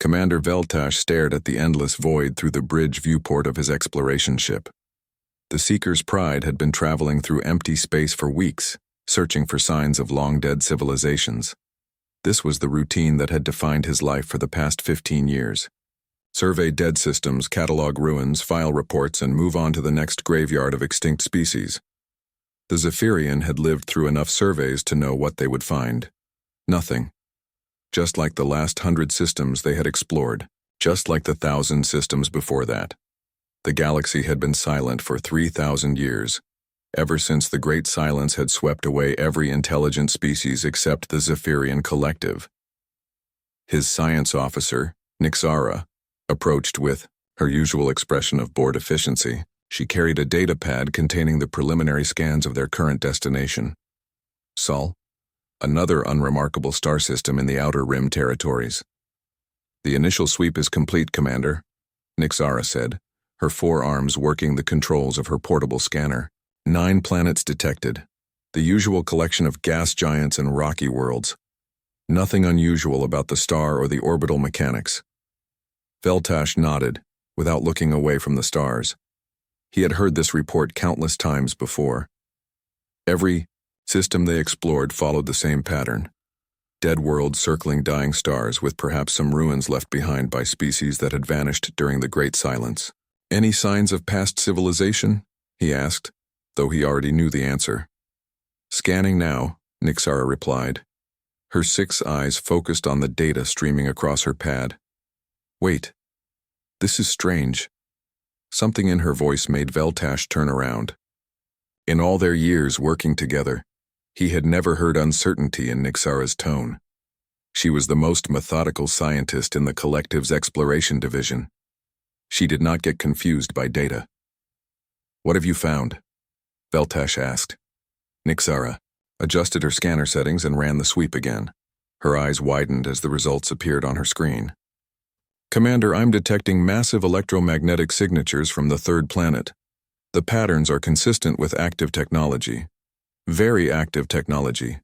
Commander Veltash stared at the endless void through the bridge viewport of his exploration ship. The Seeker's Pride had been traveling through empty space for weeks, searching for signs of long-dead civilizations. This was the routine that had defined his life for the past 15 years. Survey dead systems, catalog ruins, file reports, and move on to the next graveyard of extinct species. The Zephyrian had lived through enough surveys to know what they would find. Nothing. Just like the last 100 systems they had explored, just like the 1,000 systems before that. The galaxy had been silent for 3,000 years, ever since the Great Silence had swept away every intelligent species except the Zephyrian collective. His science officer, Nixara, approached with her usual expression of bored efficiency. She carried a data pad containing the preliminary scans of their current destination. Sol, another unremarkable star system in the Outer Rim territories. The initial sweep is complete, Commander, Nixara said, her forearms working the controls of her portable scanner. 9 planets detected, the usual collection of gas giants and rocky worlds. Nothing unusual about the star or the orbital mechanics. Veltash nodded, without looking away from the stars. He had heard this report countless times before. Every system they explored followed the same pattern. Dead worlds circling dying stars with perhaps some ruins left behind by species that had vanished during the Great Silence. Any signs of past civilization? He asked, though he already knew the answer. Scanning now, Nixara replied. Her 6 eyes focused on the data streaming across her pad. Wait. This is strange. Something in her voice made Veltash turn around. In all their years working together, he had never heard uncertainty in Nixara's tone. She was the most methodical scientist in the collective's exploration division. She did not get confused by data. What have you found? Veltash asked. Nixara adjusted her scanner settings and ran the sweep again. Her eyes widened as the results appeared on her screen. Commander, I'm detecting massive electromagnetic signatures from the 3rd planet. The patterns are consistent with active technology. Very active technology.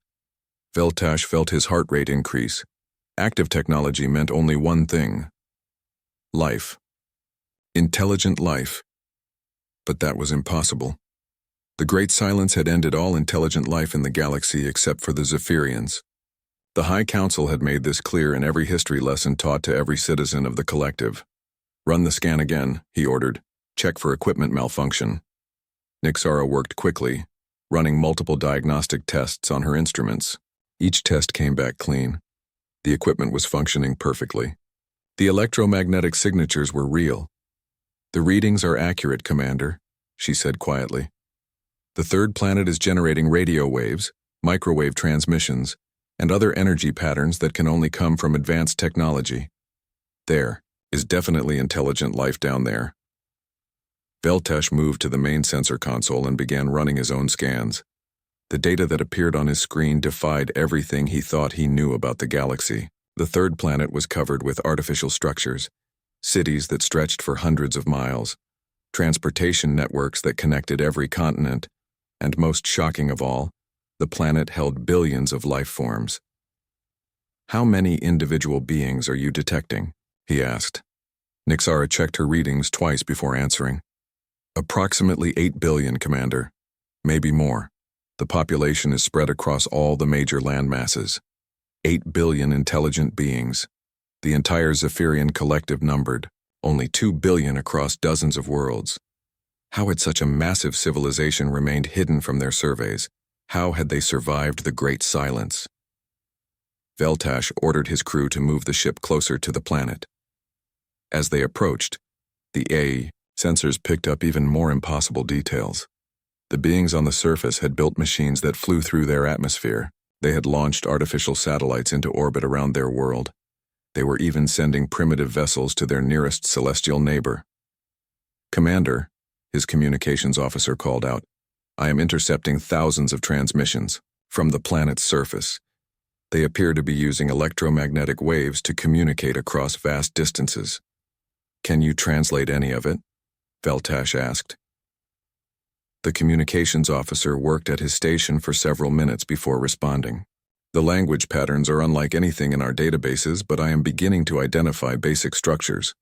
Veltash felt his heart rate increase. Active technology meant only one thing. Life. Intelligent life. But that was impossible. The Great Silence had ended all intelligent life in the galaxy except for the Zephyrians. The High Council had made this clear in every history lesson taught to every citizen of the collective. Run the scan again, he ordered. Check for equipment malfunction. Nixara worked quickly, running multiple diagnostic tests on her instruments. Each test came back clean. The equipment was functioning perfectly. The electromagnetic signatures were real. The readings are accurate, Commander, she said quietly. The 3rd planet is generating radio waves, microwave transmissions, and other energy patterns that can only come from advanced technology. There is definitely intelligent life down there. Veltash moved to the main sensor console and began running his own scans. The data that appeared on his screen defied everything he thought he knew about the galaxy. The 3rd planet was covered with artificial structures, cities that stretched for hundreds of miles, transportation networks that connected every continent, and most shocking of all, the planet held billions of life forms. How many individual beings are you detecting? He asked. Nixara checked her readings twice before answering. Approximately 8 billion, Commander. Maybe more. The population is spread across all the major land masses. 8 billion intelligent beings. The entire Zephyrian collective numbered, only 2 billion across dozens of worlds. How had such a massive civilization remained hidden from their surveys? How had they survived the Great Silence? Veltash ordered his crew to move the ship closer to the planet. As they approached, the AI sensors picked up even more impossible details. The beings on the surface had built machines that flew through their atmosphere. They had launched artificial satellites into orbit around their world. They were even sending primitive vessels to their nearest celestial neighbor. Commander, his communications officer called out, I am intercepting thousands of transmissions from the planet's surface. They appear to be using electromagnetic waves to communicate across vast distances. Can you translate any of it? Veltash asked. The communications officer worked at his station for several minutes before responding. The language patterns are unlike anything in our databases, but I am beginning to identify basic structures.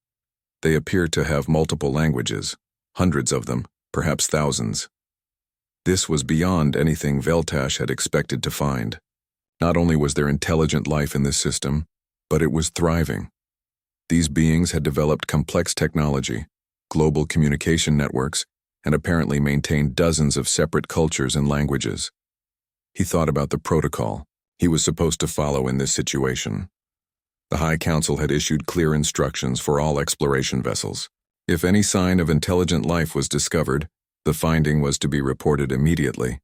They appear to have multiple languages, hundreds of them, perhaps thousands. This was beyond anything Veltash had expected to find. Not only was there intelligent life in this system, but it was thriving. These beings had developed complex technology, global communication networks, and apparently maintained dozens of separate cultures and languages. He thought about the protocol he was supposed to follow in this situation. The High Council had issued clear instructions for all exploration vessels. If any sign of intelligent life was discovered, the finding was to be reported immediately.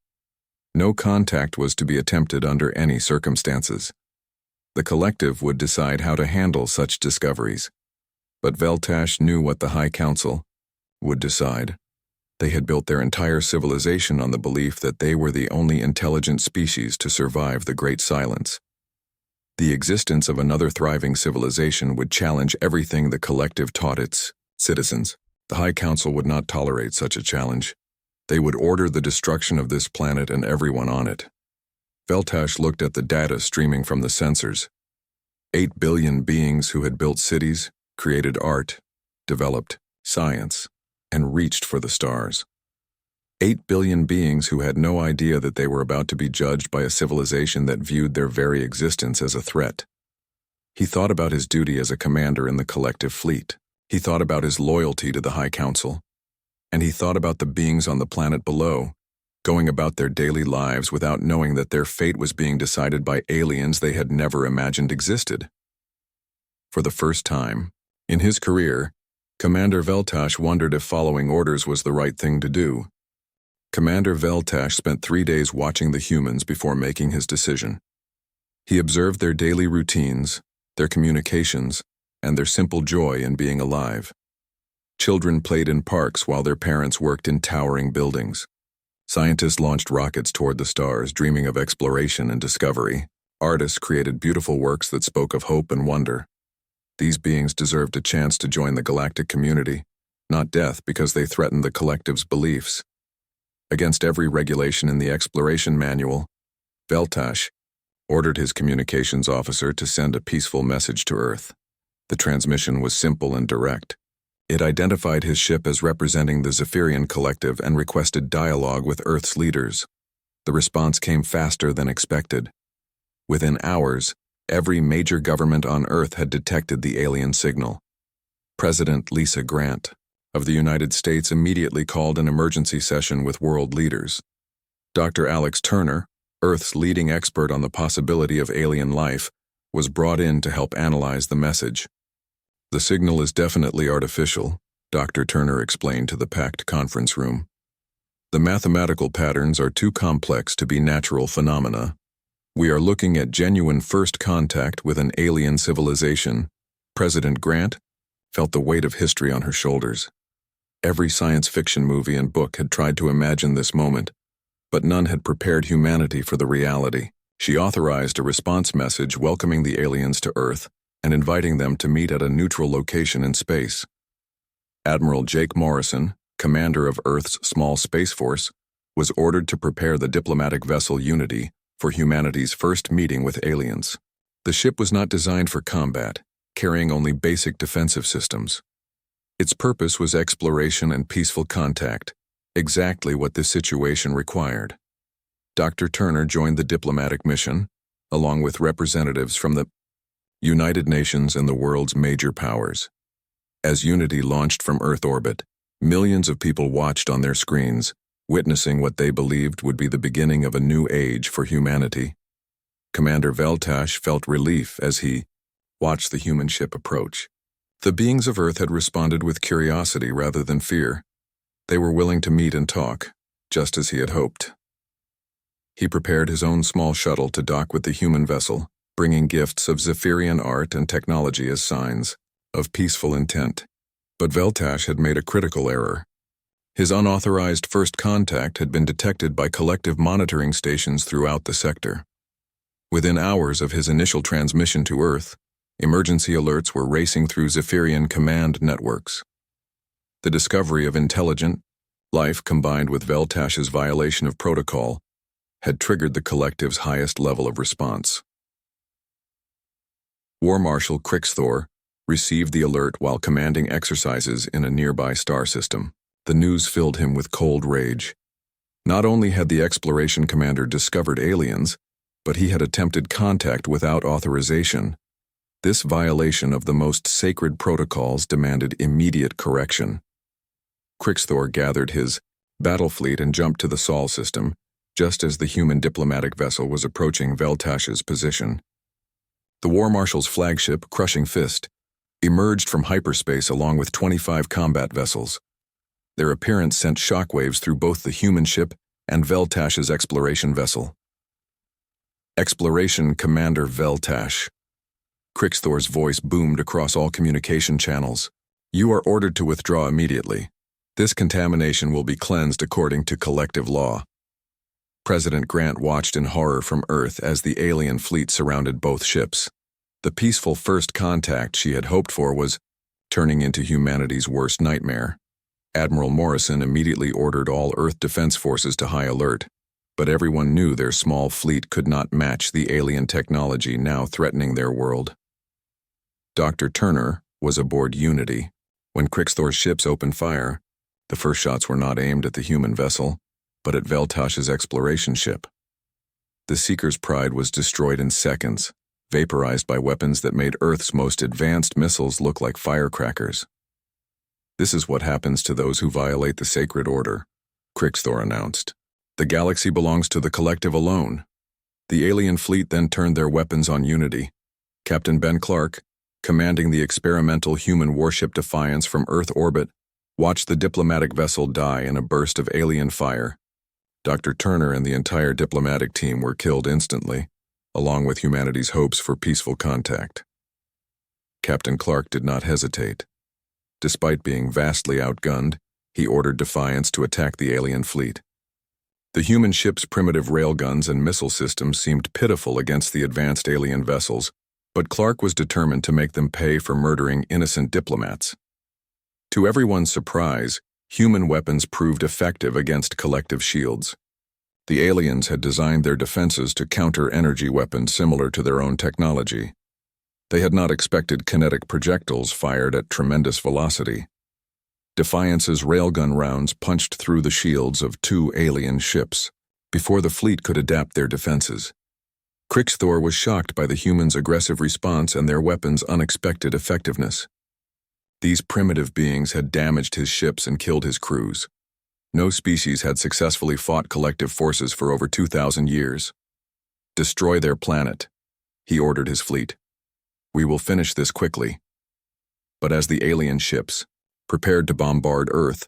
No contact was to be attempted under any circumstances. The collective would decide how to handle such discoveries. But Veltash knew what the High Council would decide. They had built their entire civilization on the belief that they were the only intelligent species to survive the Great Silence. The existence of another thriving civilization would challenge everything the collective taught its citizens. The High Council would not tolerate such a challenge. They would order the destruction of this planet and everyone on it. Veltash looked at the data streaming from the sensors. 8 billion beings who had built cities, created art, developed science, and reached for the stars. 8 billion beings who had no idea that they were about to be judged by a civilization that viewed their very existence as a threat. He thought about his duty as a commander in the collective fleet. He thought about his loyalty to the High Council. And he thought about the beings on the planet below, going about their daily lives without knowing that their fate was being decided by aliens they had never imagined existed. For the first time in his career, Commander Veltash wondered if following orders was the right thing to do. Commander Veltash spent 3 days watching the humans before making his decision. He observed their daily routines, their communications, and their simple joy in being alive. Children played in parks while their parents worked in towering buildings. Scientists launched rockets toward the stars, dreaming of exploration and discovery. Artists created beautiful works that spoke of hope and wonder. These beings deserved a chance to join the galactic community, not death because they threatened the collective's beliefs. Against every regulation in the exploration manual, Veltash ordered his communications officer to send a peaceful message to Earth. The transmission was simple and direct. It identified his ship as representing the Zephyrian collective and requested dialogue with Earth's leaders. The response came faster than expected. Within hours, every major government on Earth had detected the alien signal. President Lisa Grant of the United States immediately called an emergency session with world leaders. Dr. Alex Turner, Earth's leading expert on the possibility of alien life, was brought in to help analyze the message. The signal is definitely artificial, Dr. Turner explained to the packed conference room. The mathematical patterns are too complex to be natural phenomena. We are looking at genuine first contact with an alien civilization. President Grant felt the weight of history on her shoulders. Every science fiction movie and book had tried to imagine this moment, but none had prepared humanity for the reality. She authorized a response message welcoming the aliens to Earth and inviting them to meet at a neutral location in space. Admiral Jake Morrison, commander of Earth's small space force, was ordered to prepare the diplomatic vessel Unity for humanity's first meeting with aliens. The ship was not designed for combat, carrying only basic defensive systems. Its purpose was exploration and peaceful contact, exactly what this situation required. Dr. Turner joined the diplomatic mission, along with representatives from the United Nations and the world's major powers. As Unity launched from Earth orbit, millions of people watched on their screens, witnessing what they believed would be the beginning of a new age for humanity. Commander Veltash felt relief as he watched the human ship approach. The beings of Earth had responded with curiosity rather than fear. They were willing to meet and talk, just as he had hoped. He prepared his own small shuttle to dock with the human vessel, bringing gifts of Zephyrian art and technology as signs of peaceful intent. But Veltash had made a critical error. His unauthorized first contact had been detected by collective monitoring stations throughout the sector. Within hours of his initial transmission to Earth, emergency alerts were racing through Zephyrian command networks. The discovery of intelligent life combined with Veltash's violation of protocol had triggered the collective's highest level of response. War Marshal Krixthor received the alert while commanding exercises in a nearby star system. The news filled him with cold rage. Not only had the exploration commander discovered aliens, but he had attempted contact without authorization. This violation of the most sacred protocols demanded immediate correction. Krixthor gathered his battle fleet and jumped to the Sol system, just as the human diplomatic vessel was approaching Veltash's position. The War Marshal's flagship, Crushing Fist, emerged from hyperspace along with 25 combat vessels. Their appearance sent shockwaves through both the human ship and Veltash's exploration vessel. Exploration Commander Veltash. Krixthor's voice boomed across all communication channels. You are ordered to withdraw immediately. This contamination will be cleansed according to collective law. President Grant watched in horror from Earth as the alien fleet surrounded both ships. The peaceful first contact she had hoped for was turning into humanity's worst nightmare. Admiral Morrison immediately ordered all Earth Defense Forces to high alert, but everyone knew their small fleet could not match the alien technology now threatening their world. Dr. Turner was aboard Unity. When Krixthor's ships opened fire, the first shots were not aimed at the human vessel, but at Veltash's exploration ship. The Seeker's Pride was destroyed in seconds, vaporized by weapons that made Earth's most advanced missiles look like firecrackers. This is what happens to those who violate the sacred order, Krixthor announced. The galaxy belongs to the collective alone. The alien fleet then turned their weapons on Unity. Captain Ben Clark, commanding the experimental human warship Defiance from Earth orbit, watched the diplomatic vessel die in a burst of alien fire. Dr. Turner and the entire diplomatic team were killed instantly, along with humanity's hopes for peaceful contact. Captain Clark did not hesitate. Despite being vastly outgunned, he ordered Defiance to attack the alien fleet. The human ship's primitive railguns and missile systems seemed pitiful against the advanced alien vessels, but Clark was determined to make them pay for murdering innocent diplomats. To everyone's surprise, human weapons proved effective against collective shields. The aliens had designed their defenses to counter energy weapons similar to their own technology. They had not expected kinetic projectiles fired at tremendous velocity. Defiance's railgun rounds punched through the shields of 2 alien ships before the fleet could adapt their defenses. Krixthor was shocked by the humans' aggressive response and their weapons' unexpected effectiveness. These primitive beings had damaged his ships and killed his crews. No species had successfully fought collective forces for over 2,000 years. Destroy their planet, he ordered his fleet. We will finish this quickly. But as the alien ships prepared to bombard Earth,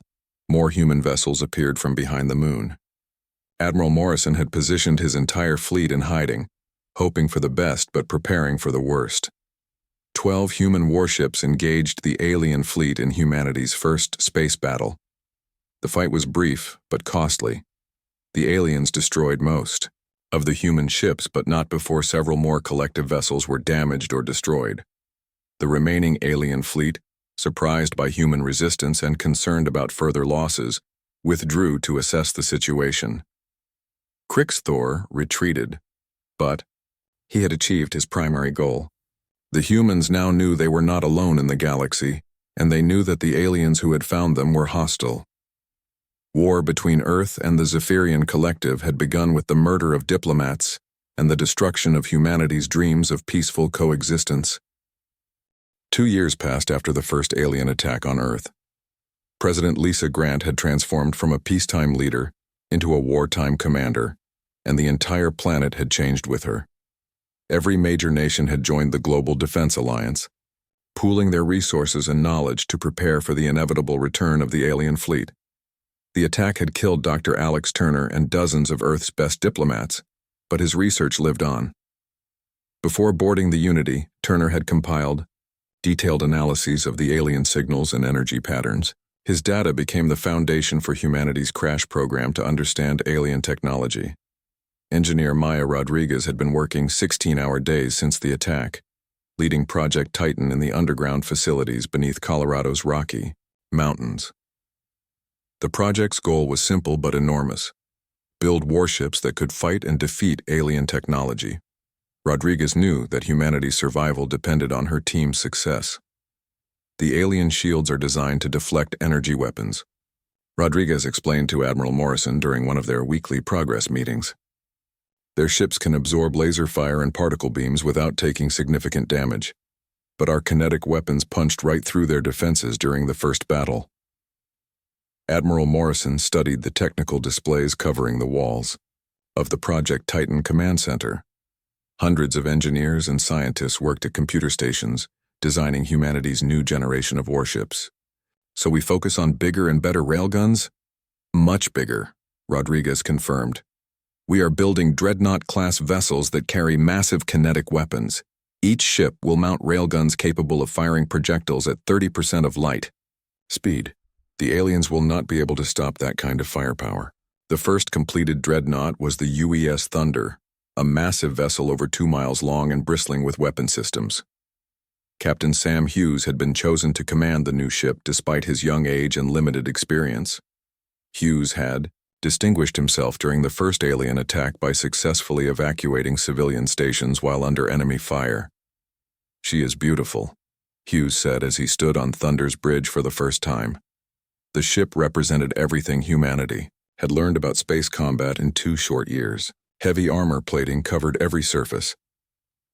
more human vessels appeared from behind the moon. Admiral Morrison had positioned his entire fleet in hiding, hoping for the best but preparing for the worst. 12 human warships engaged the alien fleet in humanity's first space battle. The fight was brief but costly. The aliens destroyed most of the human ships, but not before several more collective vessels were damaged or destroyed. The remaining alien fleet, surprised by human resistance and concerned about further losses, withdrew to assess the situation. Krixthor retreated, but he had achieved his primary goal. The humans now knew they were not alone in the galaxy, and they knew that the aliens who had found them were hostile. War between Earth and the Zephyrian Collective had begun with the murder of diplomats and the destruction of humanity's dreams of peaceful coexistence. 2 years passed after the first alien attack on Earth. President Lisa Grant had transformed from a peacetime leader into a wartime commander, and the entire planet had changed with her. Every major nation had joined the Global Defense Alliance, pooling their resources and knowledge to prepare for the inevitable return of the alien fleet. The attack had killed Dr. Alex Turner and dozens of Earth's best diplomats, but his research lived on. Before boarding the Unity, Turner had compiled detailed analyses of the alien signals and energy patterns. His data became the foundation for humanity's crash program to understand alien technology. Engineer Maya Rodriguez had been working 16-hour days since the attack, leading Project Titan in the underground facilities beneath Colorado's Rocky Mountains. The project's goal was simple but enormous: build warships that could fight and defeat alien technology. Rodriguez knew that humanity's survival depended on her team's success. The alien shields are designed to deflect energy weapons, Rodriguez explained to Admiral Morrison during one of their weekly progress meetings. Their ships can absorb laser fire and particle beams without taking significant damage, but our kinetic weapons punched right through their defenses during the first battle. Admiral Morrison studied the technical displays covering the walls of the Project Titan Command Center. Hundreds of engineers and scientists worked at computer stations, designing humanity's new generation of warships. So we focus on bigger and better railguns? Much bigger, Rodriguez confirmed. We are building Dreadnought-class vessels that carry massive kinetic weapons. Each ship will mount railguns capable of firing projectiles at 30% of light speed. The aliens will not be able to stop that kind of firepower. The first completed Dreadnought was the UES Thunder, a massive vessel over 2 miles long and bristling with weapon systems. Captain Sam Hughes had been chosen to command the new ship despite his young age and limited experience. Hughes had distinguished himself during the first alien attack by successfully evacuating civilian stations while under enemy fire. "She is beautiful," Hughes said as he stood on Thunder's bridge for the first time. The ship represented everything humanity had learned about space combat in 2 short years. Heavy armor plating covered every surface.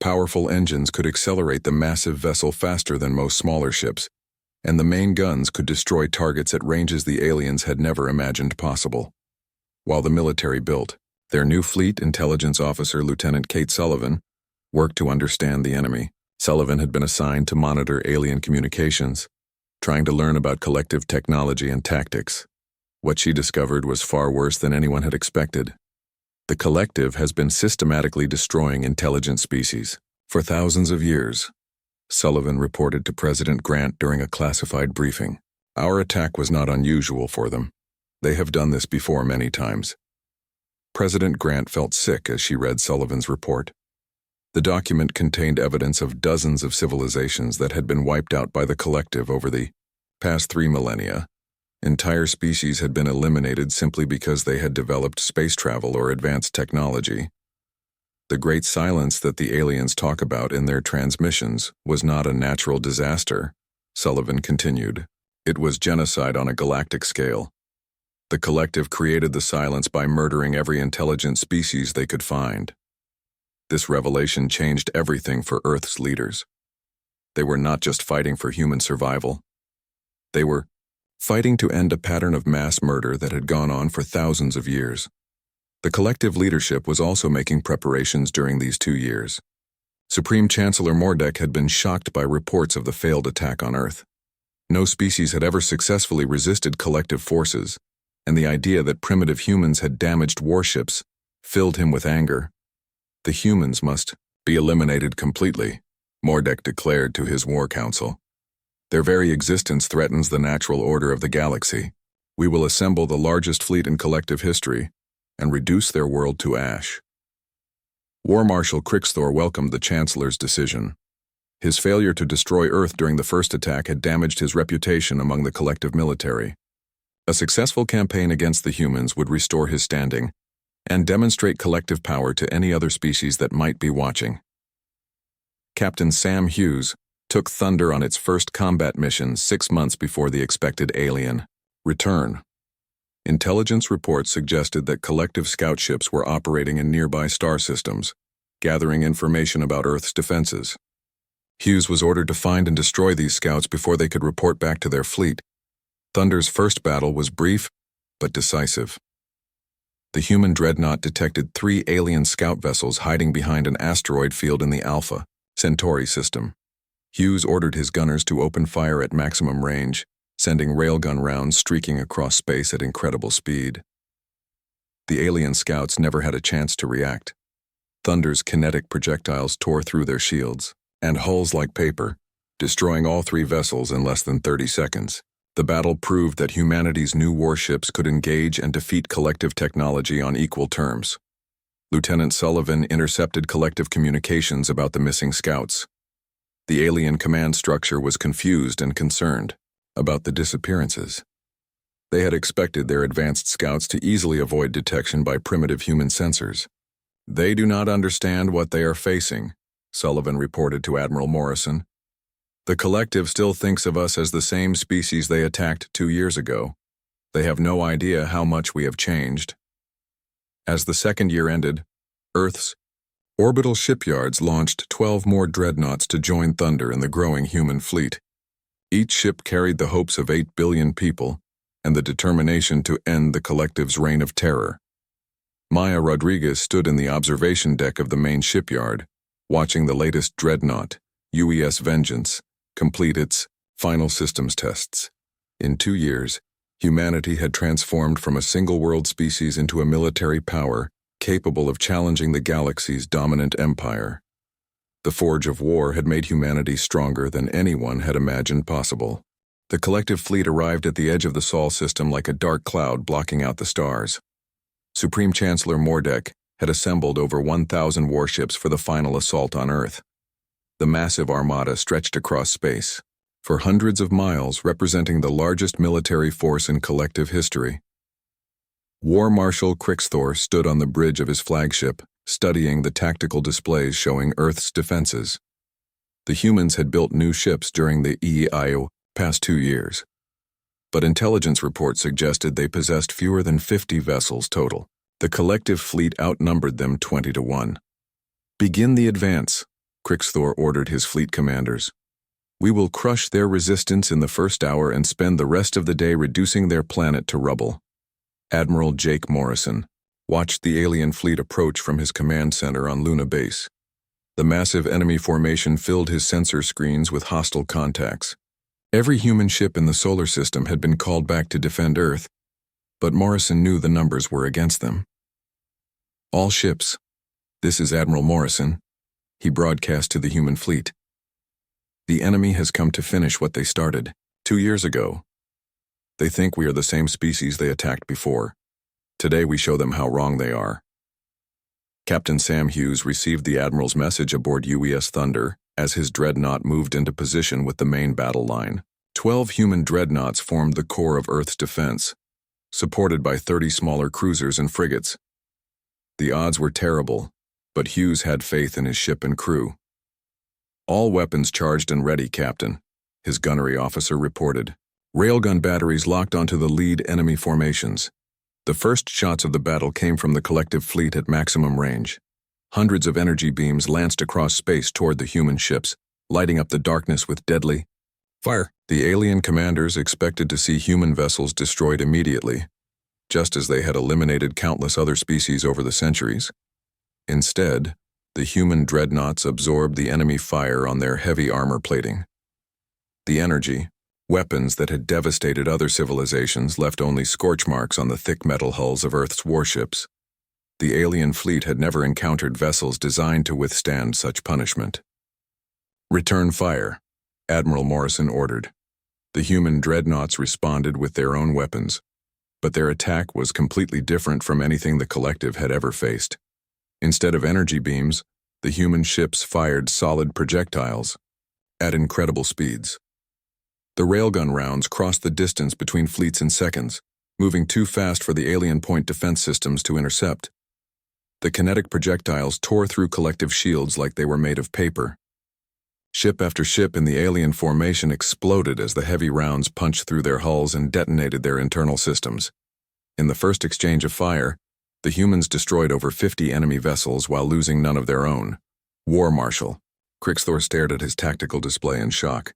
Powerful engines could accelerate the massive vessel faster than most smaller ships, and the main guns could destroy targets at ranges the aliens had never imagined possible. While the military built, their new fleet intelligence officer, Lieutenant Kate Sullivan, worked to understand the enemy. Sullivan had been assigned to monitor alien communications, trying to learn about collective technology and tactics. What she discovered was far worse than anyone had expected. The collective has been systematically destroying intelligent species for thousands of years, Sullivan reported to President Grant during a classified briefing. Our attack was not unusual for them. They have done this before many times. President Grant felt sick as she read Sullivan's report. The document contained evidence of dozens of civilizations that had been wiped out by the collective over the past 3 millennia. Entire species had been eliminated simply because they had developed space travel or advanced technology. The Great Silence that the aliens talk about in their transmissions was not a natural disaster, Sullivan continued. It was genocide on a galactic scale. The collective created the silence by murdering every intelligent species they could find. This revelation changed everything for Earth's leaders. They were not just fighting for human survival. They were fighting to end a pattern of mass murder that had gone on for thousands of years. The collective leadership was also making preparations during these 2 years. Supreme Chancellor Mordek had been shocked by reports of the failed attack on Earth. No species had ever successfully resisted collective forces, and the idea that primitive humans had damaged warships filled him with anger. The humans must be eliminated completely, Mordek declared to his war council. Their very existence threatens the natural order of the galaxy. We will assemble the largest fleet in collective history and reduce their world to ash. War Marshal Krixthor welcomed the Chancellor's decision. His failure to destroy Earth during the first attack had damaged his reputation among the collective military. A successful campaign against the humans would restore his standing and demonstrate collective power to any other species that might be watching. Captain Sam Hughes took Thunder on its first combat mission 6 months before the expected alien return. Intelligence reports suggested that collective scout ships were operating in nearby star systems, gathering information about Earth's defenses. Hughes was ordered to find and destroy these scouts before they could report back to their fleet. Thunder's first battle was brief, but decisive. The human dreadnought detected 3 alien scout vessels hiding behind an asteroid field in the Alpha Centauri system. Hughes ordered his gunners to open fire at maximum range, sending railgun rounds streaking across space at incredible speed. The alien scouts never had a chance to react. Thunder's kinetic projectiles tore through their shields and hulls like paper, destroying all 3 vessels in less than 30 seconds. The battle proved that humanity's new warships could engage and defeat collective technology on equal terms. Lieutenant Sullivan intercepted collective communications about the missing scouts. The alien command structure was confused and concerned about the disappearances. They had expected their advanced scouts to easily avoid detection by primitive human sensors. "They do not understand what they are facing," Sullivan reported to Admiral Morrison. "The collective still thinks of us as the same species they attacked 2 years ago. They have no idea how much we have changed." As the second year ended, Earth's orbital shipyards launched 12 more dreadnoughts to join Thunder in the growing human fleet. Each ship carried the hopes of 8 billion people and the determination to end the collective's reign of terror. Maya Rodriguez stood in the observation deck of the main shipyard, watching the latest dreadnought, UES Vengeance, complete its final systems tests. In 2 years, humanity had transformed from a single-world species into a military power capable of challenging the galaxy's dominant empire. The forge of war had made humanity stronger than anyone had imagined possible. The collective fleet arrived at the edge of the Sol system like a dark cloud blocking out the stars. Supreme Chancellor Mordek had assembled over 1,000 warships for the final assault on Earth. The massive armada stretched across space, for hundreds of miles, representing the largest military force in collective history. War Marshal Krixthor stood on the bridge of his flagship, studying the tactical displays showing Earth's defenses. The humans had built new ships during the past 2 years, but intelligence reports suggested they possessed fewer than 50 vessels total. The collective fleet outnumbered them 20 to 1. "Begin the advance," Krixthor ordered his fleet commanders. "We will crush their resistance in the first hour and spend the rest of the day reducing their planet to rubble." Admiral Jake Morrison watched the alien fleet approach from his command center on Luna Base. The massive enemy formation filled his sensor screens with hostile contacts. Every human ship in the solar system had been called back to defend Earth, but Morrison knew the numbers were against them. "All ships, this is Admiral Morrison," he broadcast to the human fleet. "The enemy has come to finish what they started 2 years ago. They think we are the same species they attacked before. Today we show them how wrong they are." Captain Sam Hughes received the Admiral's message aboard UES Thunder as his dreadnought moved into position with the main battle line. 12 human dreadnoughts formed the core of Earth's defense, supported by 30 smaller cruisers and frigates. The odds were terrible, but Hughes had faith in his ship and crew. "All weapons charged and ready, Captain," his gunnery officer reported. Railgun batteries locked onto the lead enemy formations. The first shots of the battle came from the collective fleet at maximum range. Hundreds of energy beams lanced across space toward the human ships, lighting up the darkness with deadly fire. The alien commanders expected to see human vessels destroyed immediately, just as they had eliminated countless other species over the centuries. Instead, the human dreadnoughts absorbed the enemy fire on their heavy armor plating. The energy, weapons that had devastated other civilizations, left only scorch marks on the thick metal hulls of Earth's warships. The alien fleet had never encountered vessels designed to withstand such punishment. "Return fire," Admiral Morrison ordered. The human dreadnoughts responded with their own weapons, but their attack was completely different from anything the collective had ever faced. Instead of energy beams, the human ships fired solid projectiles at incredible speeds. The railgun rounds crossed the distance between fleets in seconds, moving too fast for the alien point defense systems to intercept. The kinetic projectiles tore through collective shields like they were made of paper. Ship after ship in the alien formation exploded as the heavy rounds punched through their hulls and detonated their internal systems. In the first exchange of fire, the humans destroyed over 50 enemy vessels while losing none of their own. War Marshal Krixthor stared at his tactical display in shock.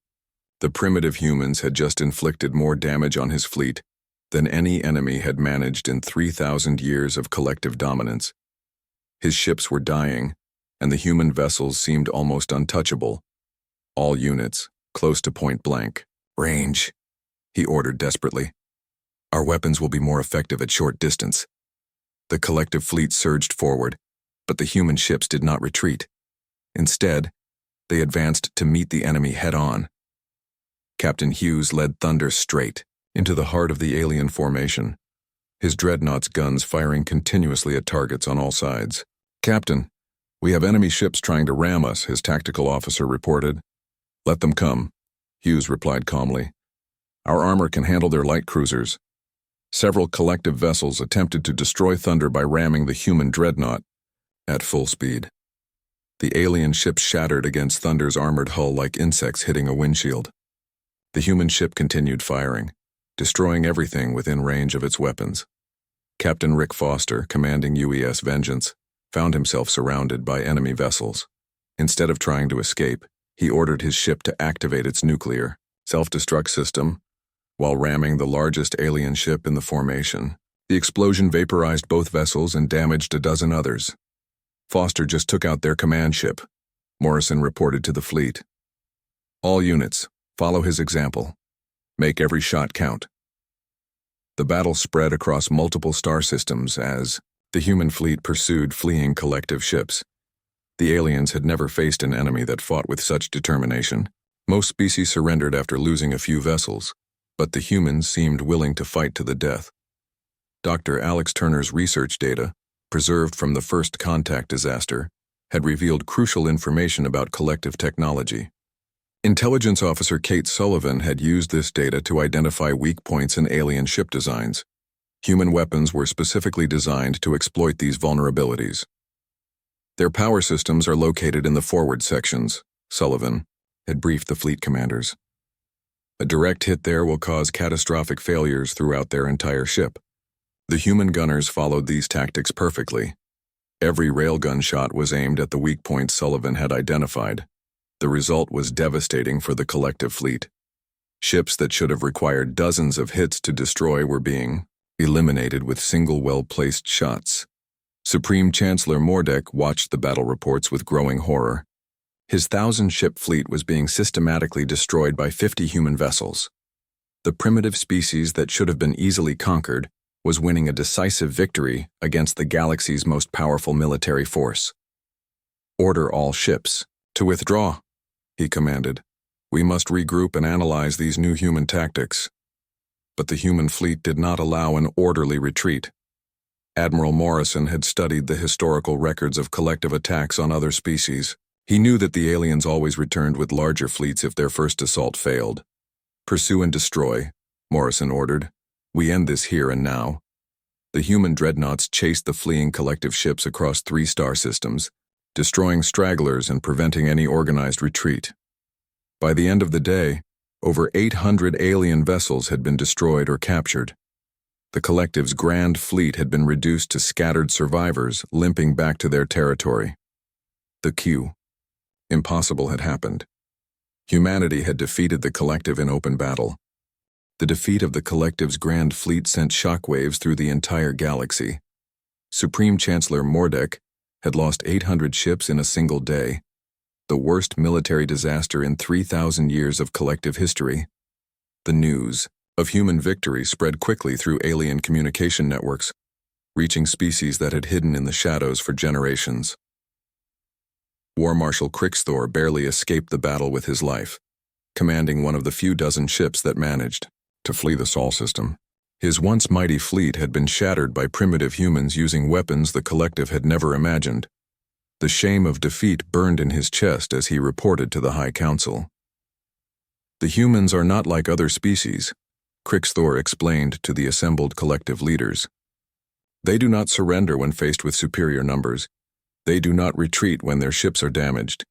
The primitive humans had just inflicted more damage on his fleet than any enemy had managed in 3,000 years of collective dominance. His ships were dying, and the human vessels seemed almost untouchable. "All units, close to point blank range," he ordered desperately. "Our weapons will be more effective at short distance." The collective fleet surged forward, but the human ships did not retreat. Instead, they advanced to meet the enemy head-on. Captain Hughes led Thunder straight into the heart of the alien formation, his dreadnought's guns firing continuously at targets on all sides. "Captain, we have enemy ships trying to ram us," his tactical officer reported. "Let them come," Hughes replied calmly. "Our armor can handle their light cruisers. Several collective vessels attempted to destroy Thunder by ramming the human dreadnought at full speed. The alien ship shattered against Thunder's armored hull like insects hitting a windshield. The human ship continued firing, destroying everything within range of its weapons. Captain Rick Foster, commanding UES Vengeance, found himself surrounded by enemy vessels. Instead of trying to escape, he ordered his ship to activate its nuclear self-destruct system while ramming the largest alien ship in the formation. The explosion vaporized both vessels and damaged a dozen others. Foster just took out their command ship, Morrison reported to the fleet. All units, follow his example. Make every shot count. The battle spread across multiple star systems as the human fleet pursued fleeing collective ships. The aliens had never faced an enemy that fought with such determination. Most species surrendered after losing a few vessels, but the humans seemed willing to fight to the death. Dr. Alex Turner's research data, preserved from the first contact disaster, had revealed crucial information about collective technology. Intelligence Officer Kate Sullivan had used this data to identify weak points in alien ship designs. Human weapons were specifically designed to exploit these vulnerabilities. Their power systems are located in the forward sections, Sullivan had briefed the fleet commanders. A direct hit there will cause catastrophic failures throughout their entire ship. The human gunners followed these tactics perfectly. Every railgun shot was aimed at the weak points Sullivan had identified. The result was devastating for the collective fleet. Ships that should have required dozens of hits to destroy were being eliminated with single well-placed shots. Supreme Chancellor Mordek watched the battle reports with growing horror. His 1,000-ship fleet was being systematically destroyed by 50 human vessels. The primitive species that should have been easily conquered was winning a decisive victory against the galaxy's most powerful military force. "Order all ships to withdraw," he commanded. "We must regroup and analyze these new human tactics." But the human fleet did not allow an orderly retreat. Admiral Morrison had studied the historical records of collective attacks on other species. He knew that the aliens always returned with larger fleets if their first assault failed. "Pursue and destroy," Morrison ordered. "We end this here and now." The human dreadnoughts chased the fleeing collective ships across 3 star systems, destroying stragglers and preventing any organized retreat. By the end of the day, over 800 alien vessels had been destroyed or captured. The collective's grand fleet had been reduced to scattered survivors limping back to their territory. The impossible had happened. Humanity had defeated the collective in open battle. The defeat of the collective's grand fleet sent shockwaves through the entire galaxy. Supreme Chancellor Mordek had lost 800 ships in a single day, the worst military disaster in 3,000 years of collective history. The news of human victory spread quickly through alien communication networks, reaching species that had hidden in the shadows for generations. War Marshal Krixthor barely escaped the battle with his life, commanding one of the few dozen ships that managed to flee the Sol system. His once mighty fleet had been shattered by primitive humans using weapons the collective had never imagined. The shame of defeat burned in his chest as he reported to the High Council. "The humans are not like other species," Krixthor explained to the assembled collective leaders. "They do not surrender when faced with superior numbers. They do not retreat when their ships are damaged.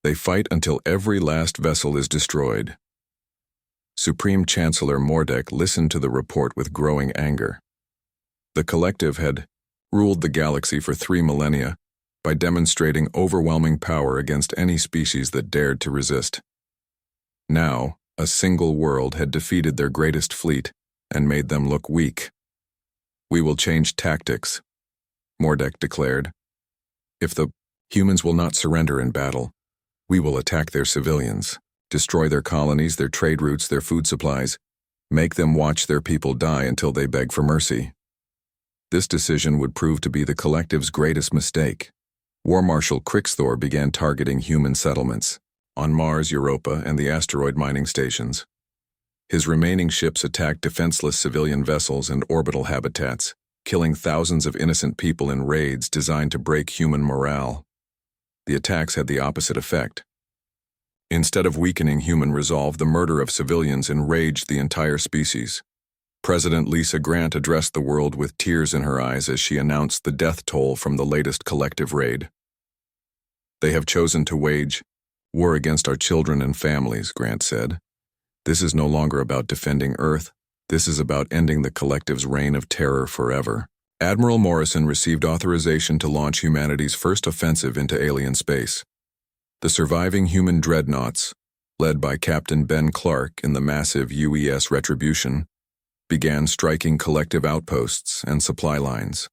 They fight until every last vessel is destroyed." Supreme Chancellor Mordek listened to the report with growing anger. The collective had ruled the galaxy for 3 millennia by demonstrating overwhelming power against any species that dared to resist. Now, a single world had defeated their greatest fleet and made them look weak. "We will change tactics," Mordek declared. "If the humans will not surrender in battle, we will attack their civilians, destroy their colonies, their trade routes, their food supplies, make them watch their people die until they beg for mercy." This decision would prove to be the collective's greatest mistake. War Marshal Krixthor began targeting human settlements on Mars, Europa, and the asteroid mining stations. His remaining ships attacked defenseless civilian vessels and orbital habitats, killing thousands of innocent people in raids designed to break human morale. The attacks had the opposite effect. Instead of weakening human resolve, the murder of civilians enraged the entire species. President Lisa Grant addressed the world with tears in her eyes as she announced the death toll from the latest collective raid. "They have chosen to wage war against our children and families," Grant said. "This is no longer about defending Earth. This is about ending the collective's reign of terror forever." Admiral Morrison received authorization to launch humanity's first offensive into alien space. The surviving human dreadnoughts, led by Captain Ben Clark in the massive UES Retribution, began striking collective outposts and supply lines.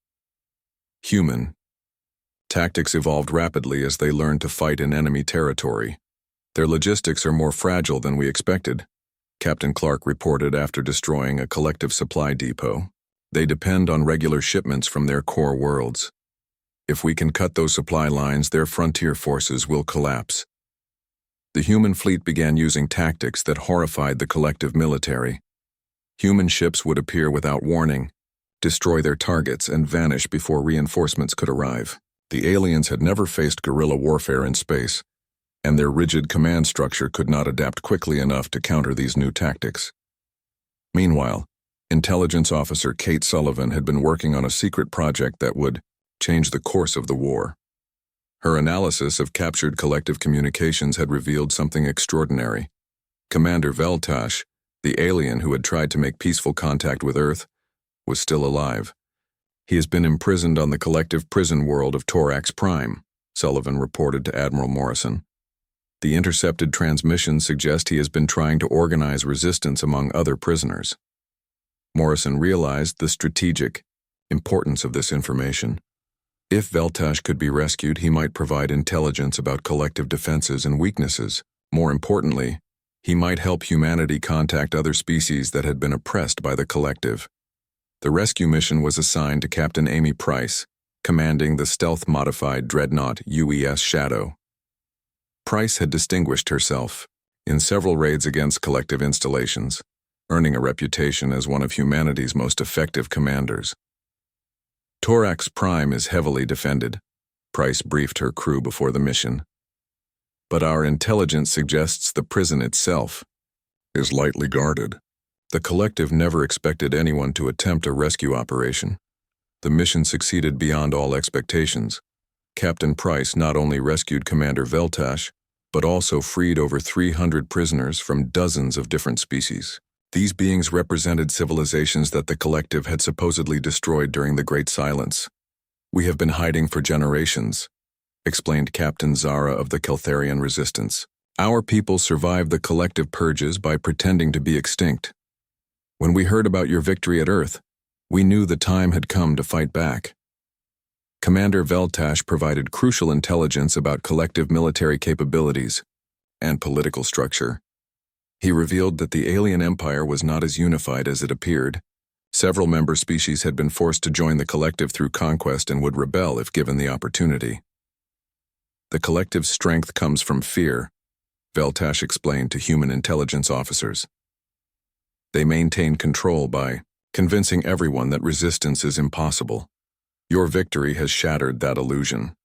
Human tactics evolved rapidly as they learned to fight in enemy territory. "Their logistics are more fragile than we expected," Captain Clark reported after destroying a collective supply depot. "They depend on regular shipments from their core worlds. If we can cut those supply lines, their frontier forces will collapse." The human fleet began using tactics that horrified the collective military. Human ships would appear without warning, destroy their targets, and vanish before reinforcements could arrive. The aliens had never faced guerrilla warfare in space, and their rigid command structure could not adapt quickly enough to counter these new tactics. Meanwhile, Intelligence Officer Kate Sullivan had been working on a secret project that would change the course of the war. Her analysis of captured collective communications had revealed something extraordinary. Commander Veltash, the alien who had tried to make peaceful contact with Earth, was still alive. "He has been imprisoned on the collective prison world of Torax Prime," Sullivan reported to Admiral Morrison. "The intercepted transmissions suggest he has been trying to organize resistance among other prisoners." Morrison realized the strategic importance of this information. If Veltash could be rescued, he might provide intelligence about collective defenses and weaknesses. More importantly, he might help humanity contact other species that had been oppressed by the collective. The rescue mission was assigned to Captain Amy Price, commanding the stealth-modified dreadnought UES Shadow. Price had distinguished herself in several raids against collective installations, earning a reputation as one of humanity's most effective commanders. "Torax Prime is heavily defended," Price briefed her crew before the mission. "But our intelligence suggests the prison itself is lightly guarded." The collective never expected anyone to attempt a rescue operation. The mission succeeded beyond all expectations. Captain Price not only rescued Commander Veltash, but also freed over 300 prisoners from dozens of different species. These beings represented civilizations that the collective had supposedly destroyed during the Great Silence. "We have been hiding for generations," explained Captain Zara of the Keltharian Resistance. "Our people survived the collective purges by pretending to be extinct. When we heard about your victory at Earth, we knew the time had come to fight back." Commander Veltash provided crucial intelligence about collective military capabilities and political structure. He revealed that the alien empire was not as unified as it appeared. Several member species had been forced to join the collective through conquest and would rebel if given the opportunity. "The collective's strength comes from fear," Veltash explained to human intelligence officers. "They maintain control by convincing everyone that resistance is impossible. Your victory has shattered that illusion."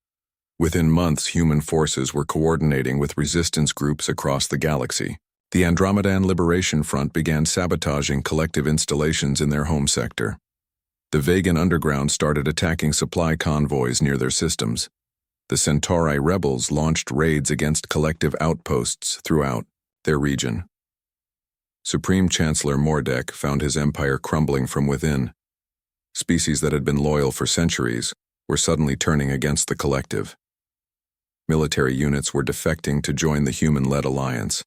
Within months, human forces were coordinating with resistance groups across the galaxy. The Andromedan Liberation Front began sabotaging collective installations in their home sector. The Vegan underground started attacking supply convoys near their systems. The Centauri rebels launched raids against collective outposts throughout their region. Supreme Chancellor Mordek found his empire crumbling from within. Species that had been loyal for centuries were suddenly turning against the collective. Military units were defecting to join the human-led alliance.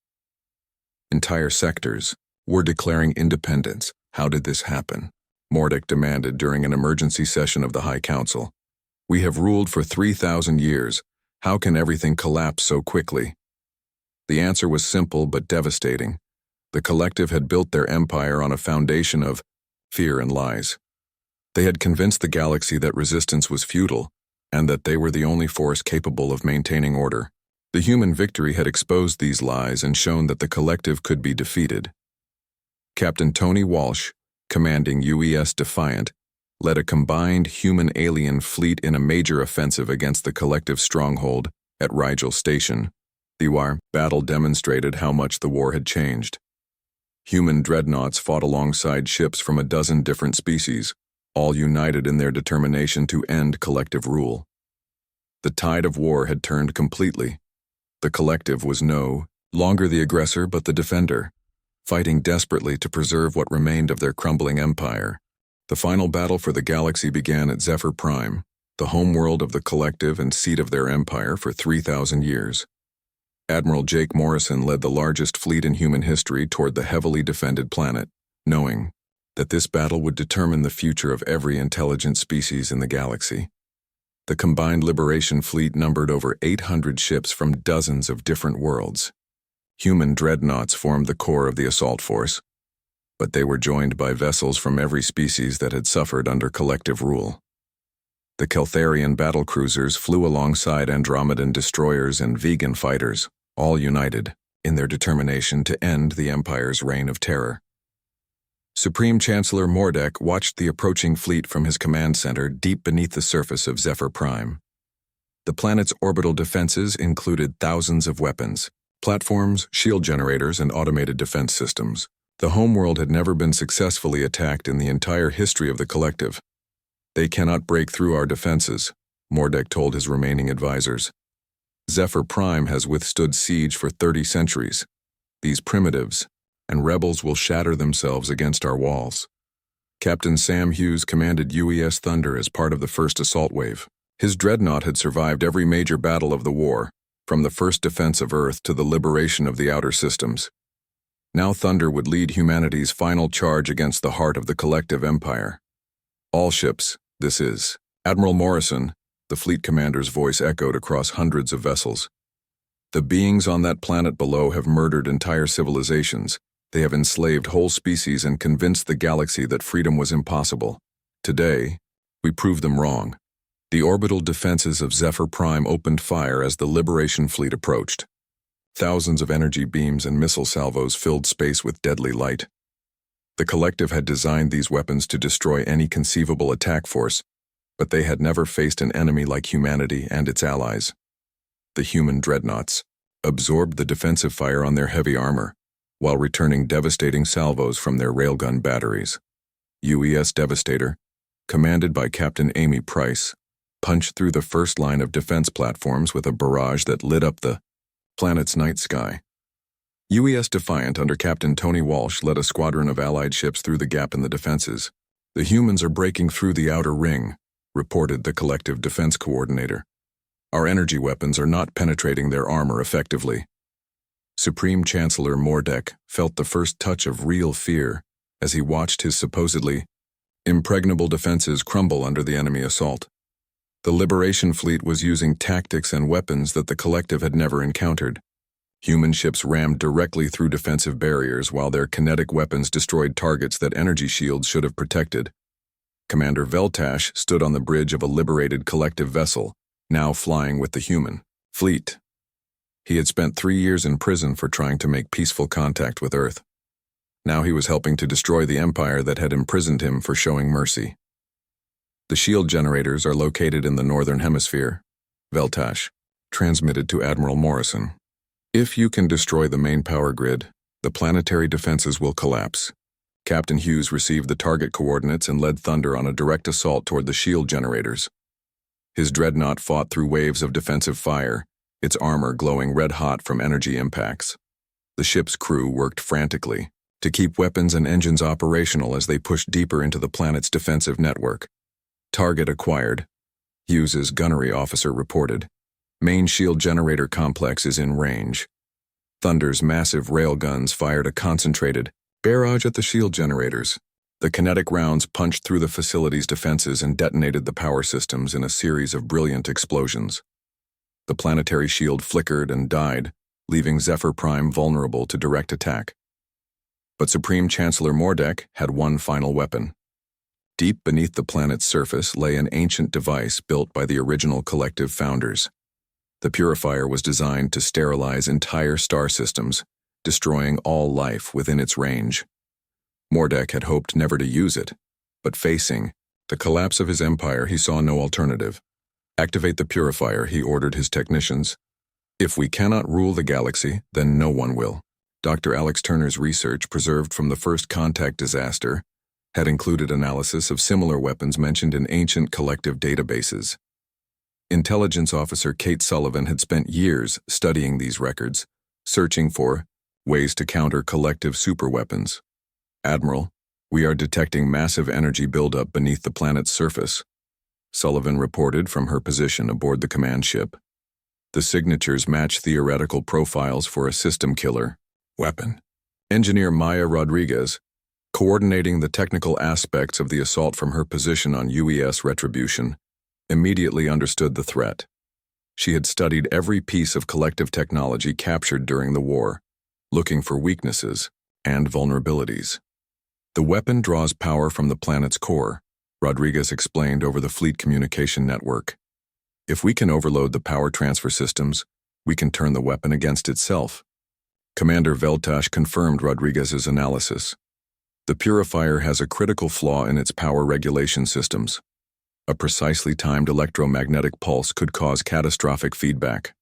Entire sectors were declaring independence. "How did this happen?" Mordek demanded during an emergency session of the High Council. "We have ruled for 3,000 years. How can everything collapse so quickly?" The answer was simple but devastating. The collective had built their empire on a foundation of fear and lies. They had convinced the galaxy that resistance was futile, and that they were the only force capable of maintaining order. The human victory had exposed these lies and shown that the collective could be defeated. Captain Tony Walsh, commanding UES Defiant, led a combined human-alien fleet in a major offensive against the collective stronghold at Rigel Station. The battle demonstrated how much the war had changed. Human dreadnoughts fought alongside ships from a dozen different species, all united in their determination to end collective rule. The tide of war had turned completely. The collective was no longer the aggressor but the defender, fighting desperately to preserve what remained of their crumbling empire. The final battle for the galaxy began at Zephyr Prime, the homeworld of the collective and seat of their empire for 3,000 years. Admiral Jake Morrison led the largest fleet in human history toward the heavily defended planet, knowing that this battle would determine the future of every intelligent species in the galaxy. The combined Liberation fleet numbered over 800 ships from dozens of different worlds. Human dreadnoughts formed the core of the assault force, but they were joined by vessels from every species that had suffered under collective rule. The Keltharian battlecruisers flew alongside Andromedan destroyers and vegan fighters, all united in their determination to end the Empire's reign of terror. Supreme Chancellor Mordek watched the approaching fleet from his command center deep beneath the surface of Zephyr Prime. The planet's orbital defenses included thousands of weapons, platforms, shield generators, and automated defense systems. The homeworld had never been successfully attacked in the entire history of the collective. "They cannot break through our defenses," Mordek told his remaining advisors. "Zephyr Prime has withstood siege for 30 centuries. These primitives and rebels will shatter themselves against our walls." Captain Sam Hughes commanded UES Thunder as part of the first assault wave. His dreadnought had survived every major battle of the war, from the first defense of Earth to the liberation of the outer systems. Now Thunder would lead humanity's final charge against the heart of the collective empire. "All ships, this is Admiral Morrison," the fleet commander's voice echoed across hundreds of vessels. "The beings on that planet below have murdered entire civilizations. They have enslaved whole species and convinced the galaxy that freedom was impossible. Today, we prove them wrong." The orbital defenses of Zephyr Prime opened fire as the Liberation fleet approached. Thousands of energy beams and missile salvos filled space with deadly light. The collective had designed these weapons to destroy any conceivable attack force, but they had never faced an enemy like humanity and its allies. The human dreadnoughts absorbed the defensive fire on their heavy armor, while returning devastating salvos from their railgun batteries. UES Devastator, commanded by Captain Amy Price, punched through the first line of defense platforms with a barrage that lit up the planet's night sky. UES Defiant under Captain Tony Walsh led a squadron of Allied ships through the gap in the defenses. "The humans are breaking through the outer ring," reported the collective defense coordinator. "Our energy weapons are not penetrating their armor effectively." Supreme Chancellor Mordek felt the first touch of real fear as he watched his supposedly impregnable defenses crumble under the enemy assault. The Liberation fleet was using tactics and weapons that the collective had never encountered. Human ships rammed directly through defensive barriers while their kinetic weapons destroyed targets that energy shields should have protected. Commander Veltash stood on the bridge of a liberated collective vessel, now flying with the human fleet. He had spent 3 years in prison for trying to make peaceful contact with Earth. Now he was helping to destroy the empire that had imprisoned him for showing mercy. "The shield generators are located in the northern hemisphere," Veltash transmitted to Admiral Morrison. "If you can destroy the main power grid, the planetary defenses will collapse." Captain Hughes received the target coordinates and led Thunder on a direct assault toward the shield generators. His dreadnought fought through waves of defensive fire, its armor glowing red-hot from energy impacts. The ship's crew worked frantically to keep weapons and engines operational as they pushed deeper into the planet's defensive network. "Target acquired," Hughes's gunnery officer reported. "Main shield generator complex is in range." Thunder's massive railguns fired a concentrated barrage at the shield generators. The kinetic rounds punched through the facility's defenses and detonated the power systems in a series of brilliant explosions. The planetary shield flickered and died, leaving Zephyr Prime vulnerable to direct attack. But Supreme Chancellor Mordek had one final weapon. Deep beneath the planet's surface lay an ancient device built by the original collective founders. The purifier was designed to sterilize entire star systems, destroying all life within its range. Mordek had hoped never to use it, but facing the collapse of his empire, he saw no alternative. "Activate the purifier," he ordered his technicians. "If we cannot rule the galaxy, then no one will." Dr. Alex Turner's research, preserved from the First Contact disaster, had included analysis of similar weapons mentioned in ancient collective databases. Intelligence officer Kate Sullivan had spent years studying these records, searching for ways to counter collective superweapons. "Admiral, we are detecting massive energy buildup beneath the planet's surface," Sullivan reported from her position aboard the command ship. The signatures match theoretical profiles for a system killer weapon. Engineer Maya Rodriguez, coordinating the technical aspects of the assault from her position on UES Retribution, immediately understood the threat. She had studied every piece of collective technology captured during the war, looking for weaknesses and vulnerabilities. "The weapon draws power from the planet's core," Rodriguez explained over the fleet communication network. "If we can overload the power transfer systems, we can turn the weapon against itself." Commander Veltash confirmed Rodriguez's analysis. "The Purifier has a critical flaw in its power regulation systems. A precisely timed electromagnetic pulse could cause catastrophic feedback.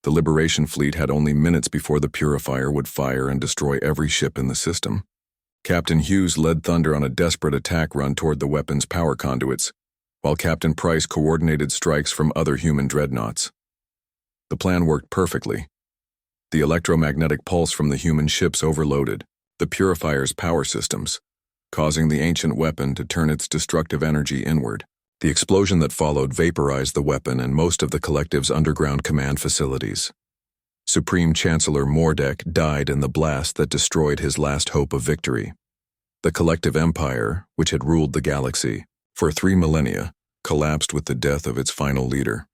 The Liberation Fleet had only minutes before the Purifier would fire and destroy every ship in the system. Captain Hughes led Thunder on a desperate attack run toward the weapon's power conduits, while Captain Price coordinated strikes from other human dreadnoughts. The plan worked perfectly. The electromagnetic pulse from the human ships overloaded the Purifier's power systems, causing the ancient weapon to turn its destructive energy inward. The explosion that followed vaporized the weapon and most of the collective's underground command facilities. Supreme Chancellor Mordek died in the blast that destroyed his last hope of victory. The collective empire, which had ruled the galaxy for 3 millennia, collapsed with the death of its final leader.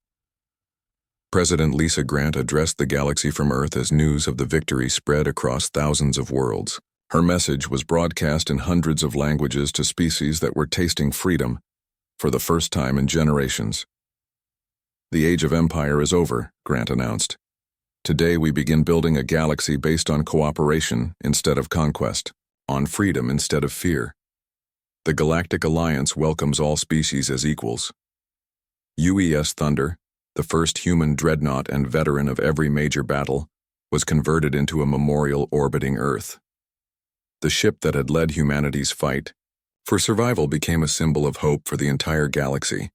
President Lisa Grant addressed the galaxy from Earth as news of the victory spread across thousands of worlds. Her message was broadcast in hundreds of languages to species that were tasting freedom for the first time in generations. "The age of empire is over," Grant announced. "Today we begin building a galaxy based on cooperation instead of conquest, on freedom instead of fear. The Galactic Alliance welcomes all species as equals." UES Thunder, the first human dreadnought and veteran of every major battle, was converted into a memorial orbiting Earth. The ship that had led humanity's fight for survival became a symbol of hope for the entire galaxy.